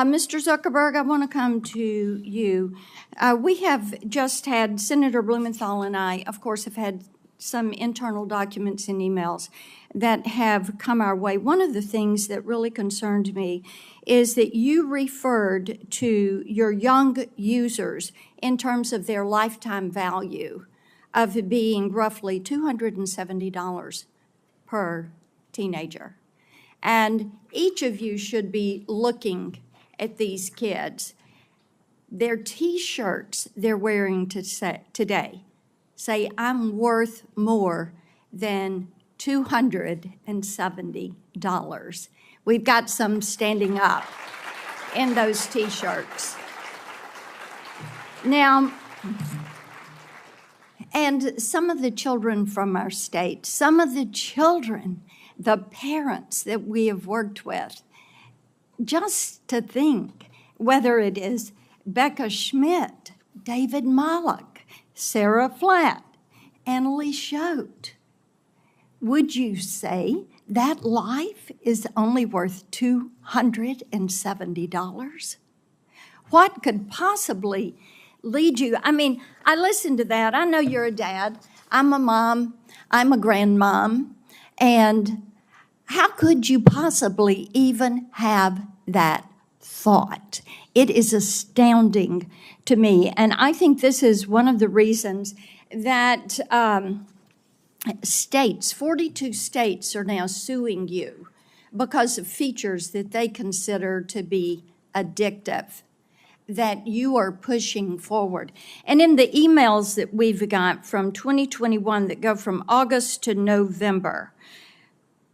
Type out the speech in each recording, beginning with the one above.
Mr. Zuckerberg, I want to come to you. We have just had, Senator Blumenthal and I, of course, have had some internal documents and emails that have come our way. One of the things that really concerned me is that you referred to your young users in terms of their lifetime value of being roughly $270 per teenager. And each of you should be looking at these kids. Their T-shirts they're wearing today say, "I'm worth more than $270. We've got some standing up in those T-shirts. Now, and some of the children from our state, some of the children, the parents that we have worked with, just to think, whether it is Becca Schmidt, David Mollick, Sarah Flatt, Annalie Schote, would you say that life is only worth $270? What could possibly lead you? I mean, I listened to that. I know you're a dad. I'm a mom. I'm a grandmom. And how could you possibly even have that thought? It is astounding to me. And I think this is one of the reasons that states, 42 states, are now suing you because of features that they consider to be addictive, that you are pushing forward. And in the emails that we've got from 2021 that go from August to November,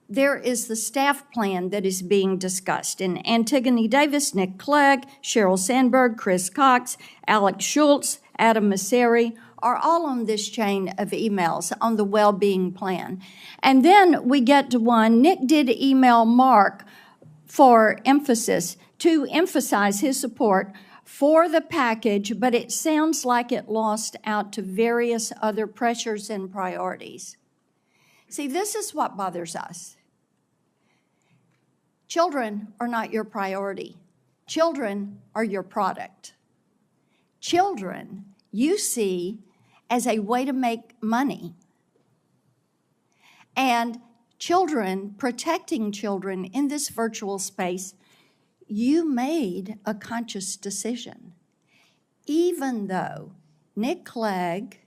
there is the staff plan that is being discussed. And Antigone Davis, Nick Clegg, Sheryl Sandberg, Chris Cox, Alex Schultz, Adam Masseri are all on this chain of emails on the well-being plan. And then we get to one. Nick did email Mark for emphasis, to emphasize his support for the package, but it sounds like it lost out to various other pressures and priorities. See, this is what bothers us. Children are not your priority. Children are your product. Children you see as a way to make money. And children, protecting children in this virtual space, you made a conscious decision. Even though Nick Clegg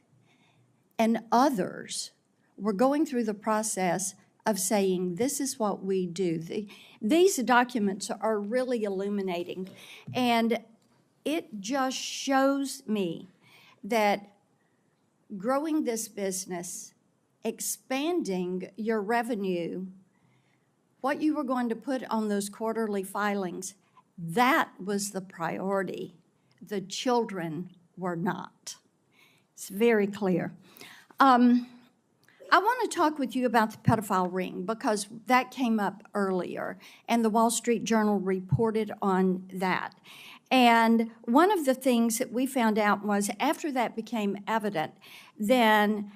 and others were going through the process of saying, this is what we do. These documents are really illuminating. And it just shows me that growing this business, expanding your revenue, what you were going to put on those quarterly filings, that was the priority. The children were not. It's very clear. I want to talk with you about the pedophile ring because that came up earlier, and the Wall Street Journal reported on that. And one of the things that we found out was after that became evident, then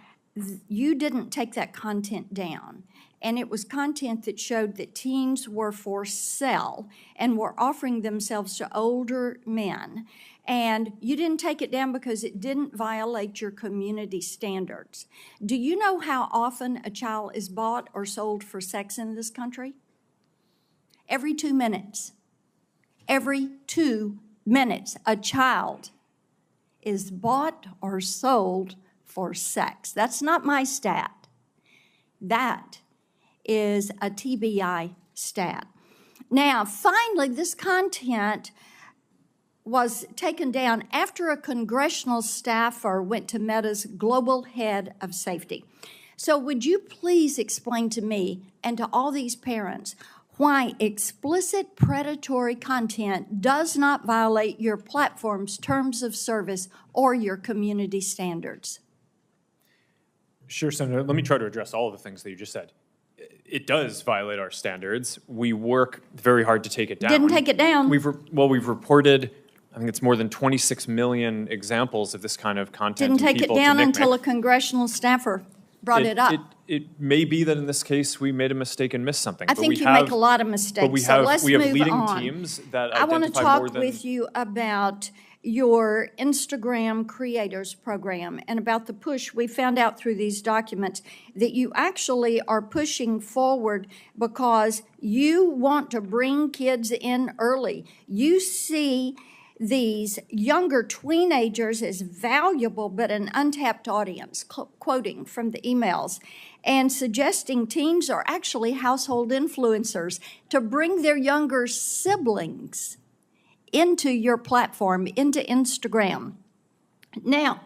you didn't take that content down. And it was content that showed that teens were for sale and were offering themselves to older men. And you didn't take it down because it didn't violate your community standards. Do you know how often a child is bought or sold for sex in this country? Every 2 minutes. Every 2 minutes, a child is bought or sold for sex. That's not my stat. That is a TBI stat. Now, finally, this content was taken down after a congressional staffer went to Meta's global head of safety. So would you please explain to me and to all these parents why explicit predatory content does not violate your platform's terms of service or your community standards? Sure, Senator. Let me try to address all of the things that you just said. It does violate our standards. We work very hard to take it down. Didn't take it down. We've reported, I think it's more than 26 million examples of this kind of content. Didn't take it down until a congressional staffer brought it up. it may be that in this case, we made a mistake and missed something. I but think we you have, make a lot of mistakes, But we so have, let's we have move leading on. teams that I want to identify talk more than. with you about your Instagram Creators Program and about the push. We found out through these documents that you actually are pushing forward because you want to bring kids in early. You see these younger teenagers as valuable but an untapped audience, quoting from the emails, and suggesting teens are actually household influencers to bring their younger siblings into your platform, into Instagram. Now,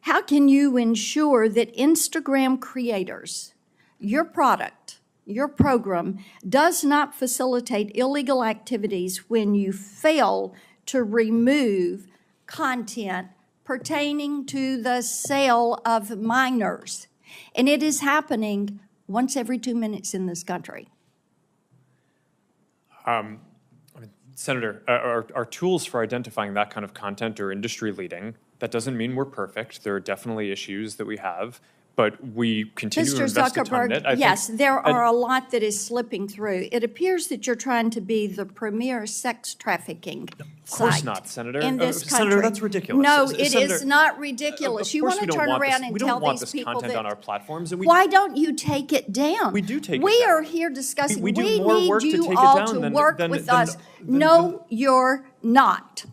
how can you ensure that Instagram creators, your product, your program, does not facilitate illegal activities when you fail to remove content pertaining to the sale of minors? And it is happening once every 2 minutes in this country. Senator, our tools for identifying that kind of content are industry leading. That doesn't mean we're perfect. There are definitely issues that we have, but we continue to invest a ton in it. Mr. Zuckerberg, yes, there are a lot that is slipping through. It appears that you're trying to be the premier sex trafficking Of course site not, Senator. in this country. Senator, that's ridiculous. No, it Senator, is not ridiculous. You want to turn around and tell these people We don't want this content on our that, platforms. And why don't you take it down? We do take it We down. are here discussing, We do we more work need to you take it all down to than- work than- with than- us. than- No, you're not.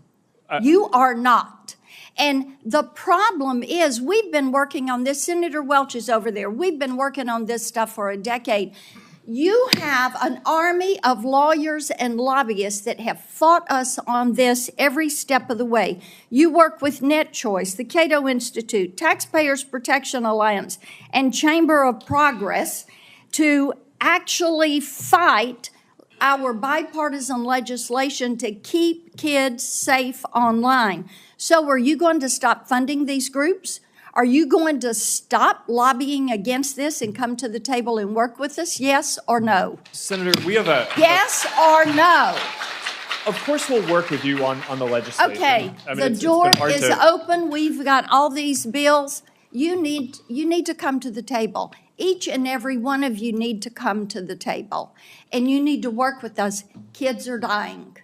You are not. And the problem is, we've been working on this. Senator Welch is over there. We've been working on this stuff for a decade. You have an army of lawyers and lobbyists that have fought us on this every step of the way. You work with NetChoice, the Cato Institute, Taxpayers Protection Alliance, and Chamber of Progress to actually fight our bipartisan legislation to keep kids safe online. So are you going to stop funding these groups? Are you going to stop lobbying against this and come to the table and work with us? Yes or no? Senator, we have a... Yes or no? Of course we'll work with you on the legislation. Okay, I mean, the it's door been hard is to- open. We've got all these bills. You need to come to the table. Each and every one of you need to come to the table. And you need to work with us. Kids are dying.